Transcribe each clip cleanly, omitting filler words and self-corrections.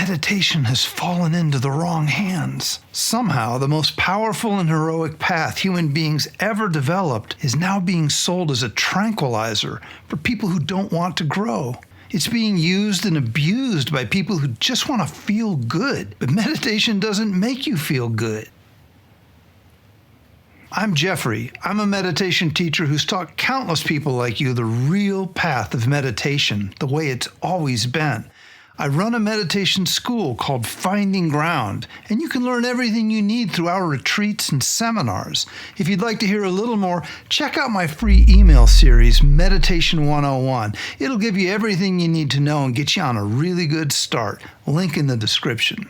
meditation has fallen into the wrong hands. Somehow, the most powerful and heroic path human beings ever developed is now being sold as a tranquilizer for people who don't want to grow. It's being used and abused by people who just want to feel good. But meditation doesn't make you feel good. I'm Jeffrey. I'm a meditation teacher who's taught countless people like you the real path of meditation, the way it's always been. I run a meditation school called Finding Ground, and you can learn everything you need through our retreats and seminars. If you'd like to hear a little more, check out my free email series, Meditation 101. It'll give you everything you need to know and get you on a really good start. Link in the description.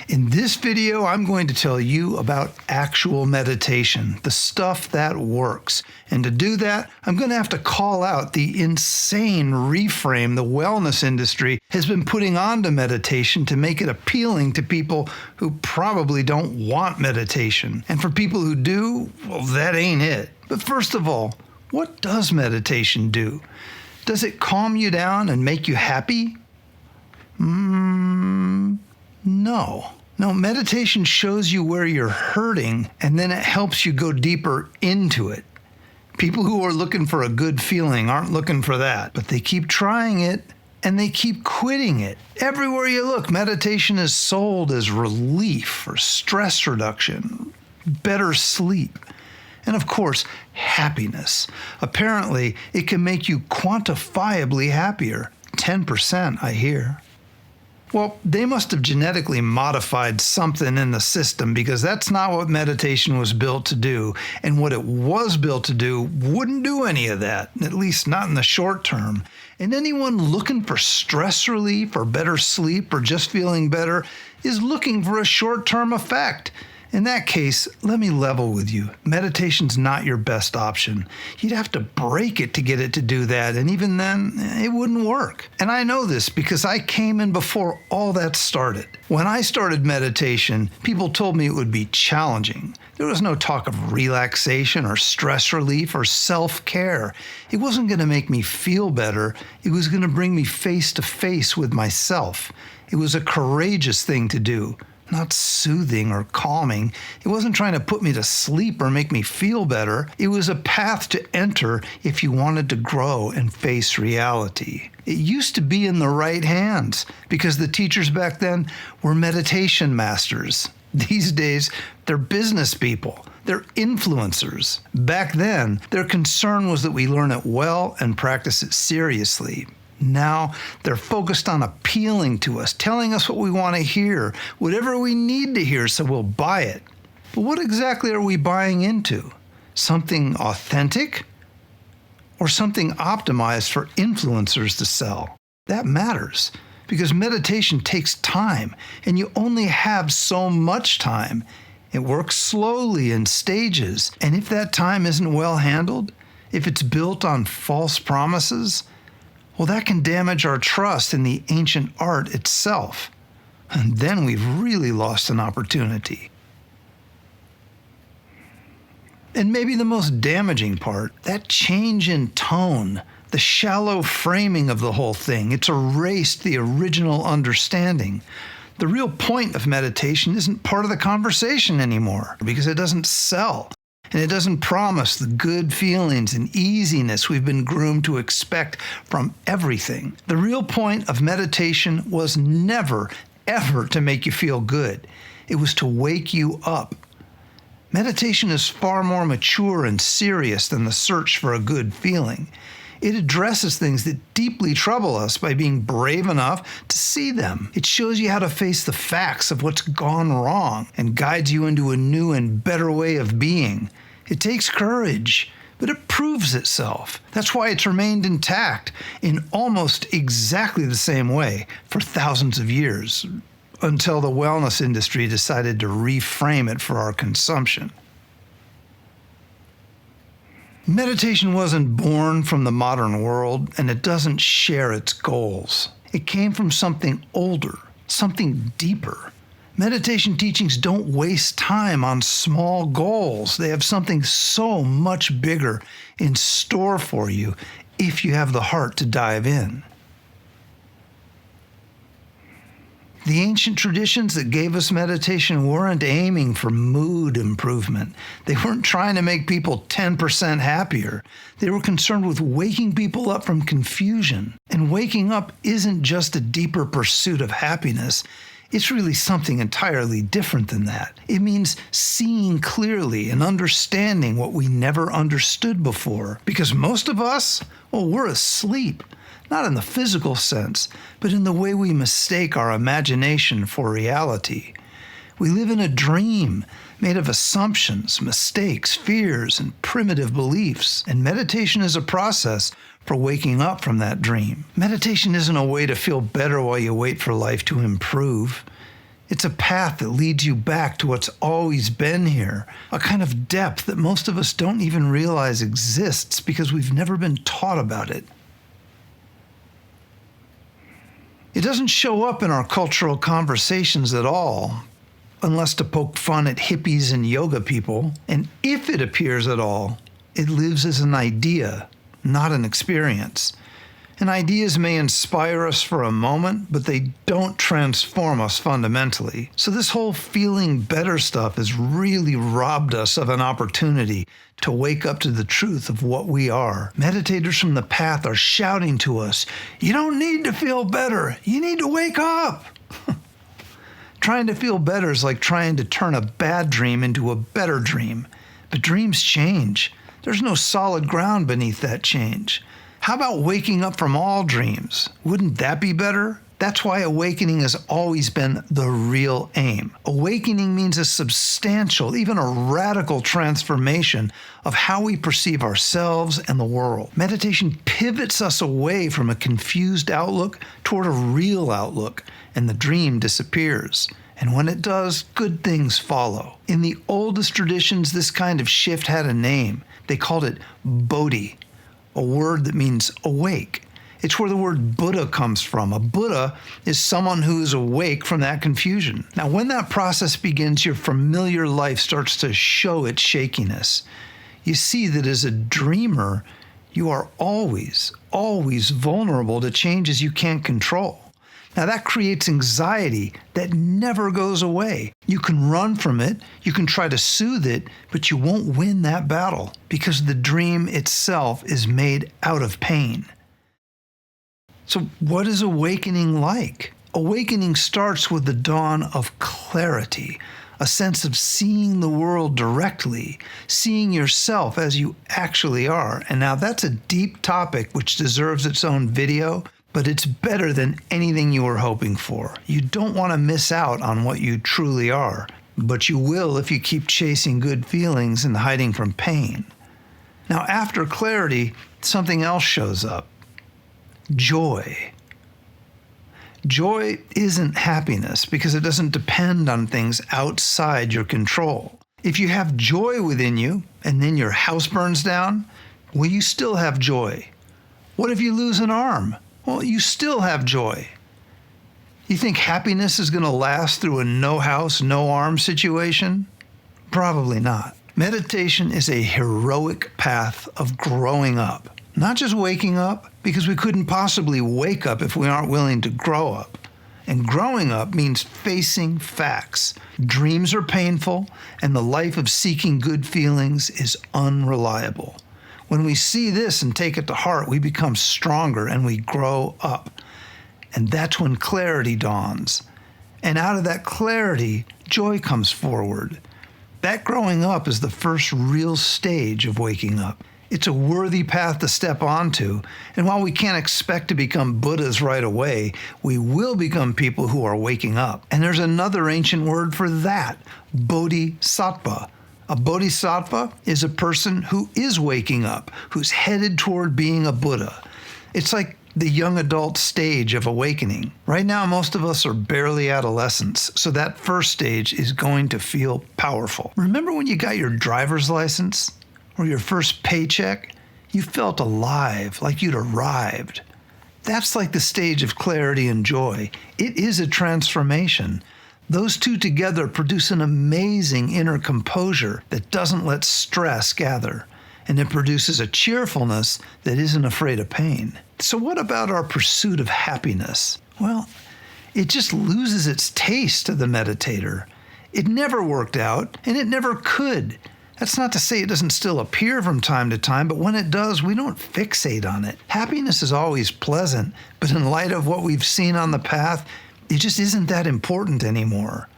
In this video, I'm going to tell you about actual meditation, the stuff that works. And to do that, I'm going to have to call out the insane reframe the wellness industry has been putting onto meditation to make it appealing to people who probably don't want meditation. And for people who do, well, that ain't it. But first of all, what does meditation do? Does it calm you down and make you happy? No. No, meditation shows you where you're hurting, and then it helps you go deeper into it. People who are looking for a good feeling aren't looking for that, but they keep trying it, and they keep quitting it. Everywhere you look, meditation is sold as relief or stress reduction, better sleep, and of course, happiness. Apparently, it can make you quantifiably happier. 10%, I hear. Well, they must have genetically modified something in the system because that's not what meditation was built to do. And what it was built to do wouldn't do any of that, at least not in the short term. And anyone looking for stress relief or better sleep or just feeling better is looking for a short-term effect. In that case, let me level with you. Meditation's not your best option. You'd have to break it to get it to do that, and even then, it wouldn't work. And I know this because I came in before all that started. When I started meditation, people told me it would be challenging. There was no talk of relaxation or stress relief or self-care. It wasn't going to make me feel better. It was going to bring me face to face with myself. It was a courageous thing to do. Not soothing or calming. It wasn't trying to put me to sleep or make me feel better. It was a path to enter if you wanted to grow and face reality. It used to be in the right hands because the teachers back then were meditation masters. These days, they're business people. They're influencers. Back then, their concern was that we learn it well and practice it seriously. Now they're focused on appealing to us, telling us what we want to hear, whatever we need to hear, so we'll buy it. But what exactly are we buying into? Something authentic or something optimized for influencers to sell? That matters because meditation takes time and you only have so much time. It works slowly in stages. And if that time isn't well handled, if it's built on false promises, well, that can damage our trust in the ancient art itself. And then we've really lost an opportunity. And maybe the most damaging part, that change in tone, the shallow framing of the whole thing, it's erased the original understanding. The real point of meditation isn't part of the conversation anymore because it doesn't sell. And it doesn't promise the good feelings and easiness we've been groomed to expect from everything. The real point of meditation was never, ever to make you feel good. It was to wake you up. Meditation is far more mature and serious than the search for a good feeling. It addresses things that deeply trouble us by being brave enough to see them. It shows you how to face the facts of what's gone wrong and guides you into a new and better way of being. It takes courage, but it proves itself. That's why it's remained intact in almost exactly the same way for thousands of years, until the wellness industry decided to reframe it for our consumption. Meditation wasn't born from the modern world, and it doesn't share its goals. It came from something older, something deeper. Meditation teachings don't waste time on small goals. They have something so much bigger in store for you if you have the heart to dive in. The ancient traditions that gave us meditation weren't aiming for mood improvement. They weren't trying to make people 10% happier. They were concerned with waking people up from confusion. And waking up isn't just a deeper pursuit of happiness. It's really something entirely different than that. It means seeing clearly and understanding what we never understood before. Because most of us, well, we're asleep. Not in the physical sense, but in the way we mistake our imagination for reality. We live in a dream made of assumptions, mistakes, fears, and primitive beliefs. And meditation is a process for waking up from that dream. Meditation isn't a way to feel better while you wait for life to improve. It's a path that leads you back to what's always been here, a kind of depth that most of us don't even realize exists because we've never been taught about it. It doesn't show up in our cultural conversations at all, unless to poke fun at hippies and yoga people. And if it appears at all, it lives as an idea, not an experience. And ideas may inspire us for a moment, but they don't transform us fundamentally. So this whole feeling better stuff has really robbed us of an opportunity to wake up to the truth of what we are. Meditators from the path are shouting to us, you don't need to feel better, you need to wake up. Trying to feel better is like trying to turn a bad dream into a better dream. But dreams change. There's no solid ground beneath that change. How about waking up from all dreams? Wouldn't that be better? That's why awakening has always been the real aim. Awakening means a substantial, even a radical transformation of how we perceive ourselves and the world. Meditation pivots us away from a confused outlook toward a real outlook, and the dream disappears. And when it does, good things follow. In the oldest traditions, this kind of shift had a name. They called it bodhi, a word that means awake. It's where the word Buddha comes from. A Buddha is someone who is awake from that confusion. Now, when that process begins, your familiar life starts to show its shakiness. You see that as a dreamer, you are always vulnerable to changes you can't control. Now, that creates anxiety that never goes away. You can run from it, you can try to soothe it, but you won't win that battle because the dream itself is made out of pain. So what is awakening like? Awakening starts with the dawn of clarity, a sense of seeing the world directly, seeing yourself as you actually are. And now that's a deep topic which deserves its own video, but it's better than anything you were hoping for. You don't want to miss out on what you truly are, but you will if you keep chasing good feelings and hiding from pain. Now, after clarity, something else shows up. Joy. Joy isn't happiness because it doesn't depend on things outside your control. If you have joy within you and then your house burns down, well, you still have joy. What if you lose an arm? Well, you still have joy. You think happiness is going to last through a no house, no arm situation? Probably not. Meditation is a heroic path of growing up. Not just waking up, because we couldn't possibly wake up if we aren't willing to grow up. And growing up means facing facts. Dreams are painful, and the life of seeking good feelings is unreliable. When we see this and take it to heart, we become stronger and we grow up. And that's when clarity dawns. And out of that clarity, joy comes forward. That growing up is the first real stage of waking up. It's a worthy path to step onto, and while we can't expect to become Buddhas right away, we will become people who are waking up. And there's another ancient word for that, bodhisattva. A bodhisattva is a person who is waking up, who's headed toward being a Buddha. It's like the young adult stage of awakening. Right now, most of us are barely adolescents, so that first stage is going to feel powerful. Remember when you got your driver's license? Or your first paycheck, you felt alive, like you'd arrived. That's like the stage of clarity and joy. It is a transformation. Those two together produce an amazing inner composure that doesn't let stress gather, and it produces a cheerfulness that isn't afraid of pain. So what about our pursuit of happiness? Well, it just loses its taste to the meditator. It never worked out, and it never could. That's not to say it doesn't still appear from time to time, but when it does, we don't fixate on it. Happiness is always pleasant, but in light of what we've seen on the path, it just isn't that important anymore.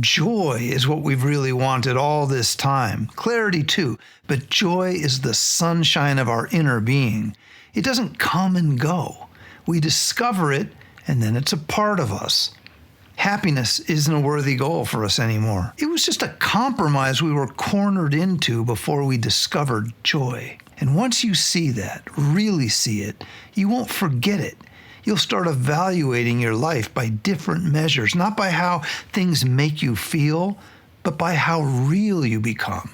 Joy is what we've really wanted all this time. Clarity too, but joy is the sunshine of our inner being. It doesn't come and go. We discover it, and then it's a part of us. Happiness isn't a worthy goal for us anymore. It was just a compromise we were cornered into before we discovered joy. And once you see that, really see it, you won't forget it. You'll start evaluating your life by different measures, not by how things make you feel, but by how real you become.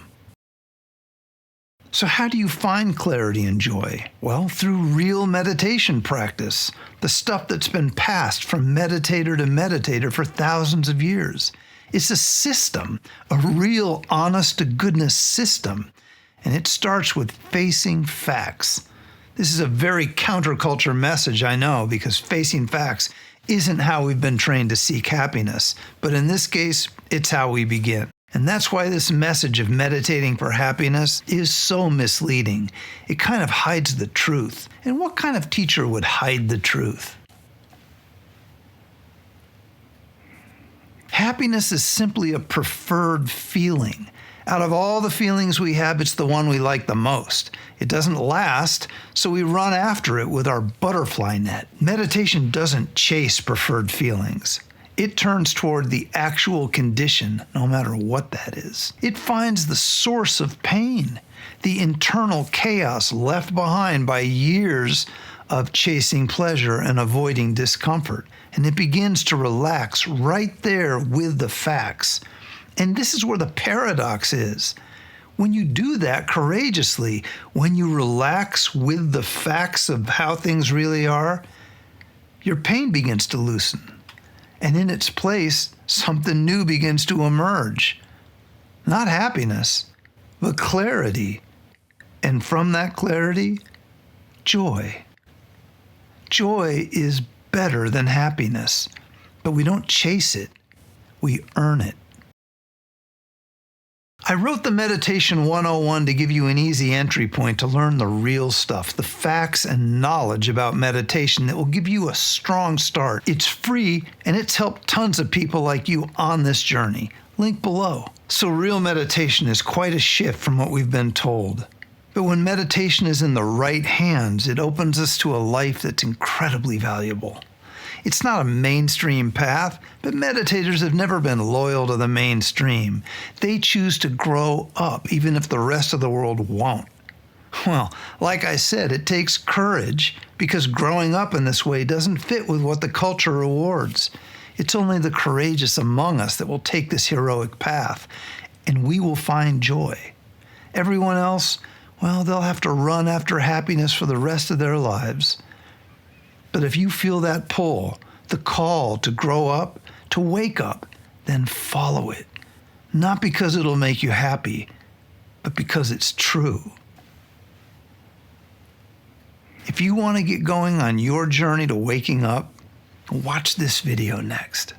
So how do you find clarity and joy? Well, through real meditation practice, the stuff that's been passed from meditator to meditator for thousands of years. It's a system, a real honest-to-goodness system, and it starts with facing facts. This is a very counterculture message, I know, because facing facts isn't how we've been trained to seek happiness, but in this case, it's how we begin. And that's why this message of meditating for happiness is so misleading. It kind of hides the truth. And what kind of teacher would hide the truth? Happiness is simply a preferred feeling. Out of all the feelings we have, it's the one we like the most. It doesn't last, so we run after it with our butterfly net. Meditation doesn't chase preferred feelings. It turns toward the actual condition, no matter what that is. It finds the source of pain, the internal chaos left behind by years of chasing pleasure and avoiding discomfort. And it begins to relax right there with the facts. And this is where the paradox is. When you do that courageously, when you relax with the facts of how things really are, your pain begins to loosen. And in its place, something new begins to emerge. Not happiness, but clarity. And from that clarity, joy. Joy is better than happiness, but we don't chase it, we earn it. I wrote the Meditation 101 to give you an easy entry point to learn the real stuff, the facts and knowledge about meditation that will give you a strong start. It's free, and it's helped tons of people like you on this journey. Link below. So real meditation is quite a shift from what we've been told. But when meditation is in the right hands, it opens us to a life that's incredibly valuable. It's not a mainstream path, but meditators have never been loyal to the mainstream. They choose to grow up, even if the rest of the world won't. Well, like I said, it takes courage, because growing up in this way doesn't fit with what the culture rewards. It's only the courageous among us that will take this heroic path, and we will find joy. Everyone else, well, they'll have to run after happiness for the rest of their lives. But if you feel that pull, the call to grow up, to wake up, then follow it. Not because it'll make you happy, but because it's true. If you want to get going on your journey to waking up, watch this video next.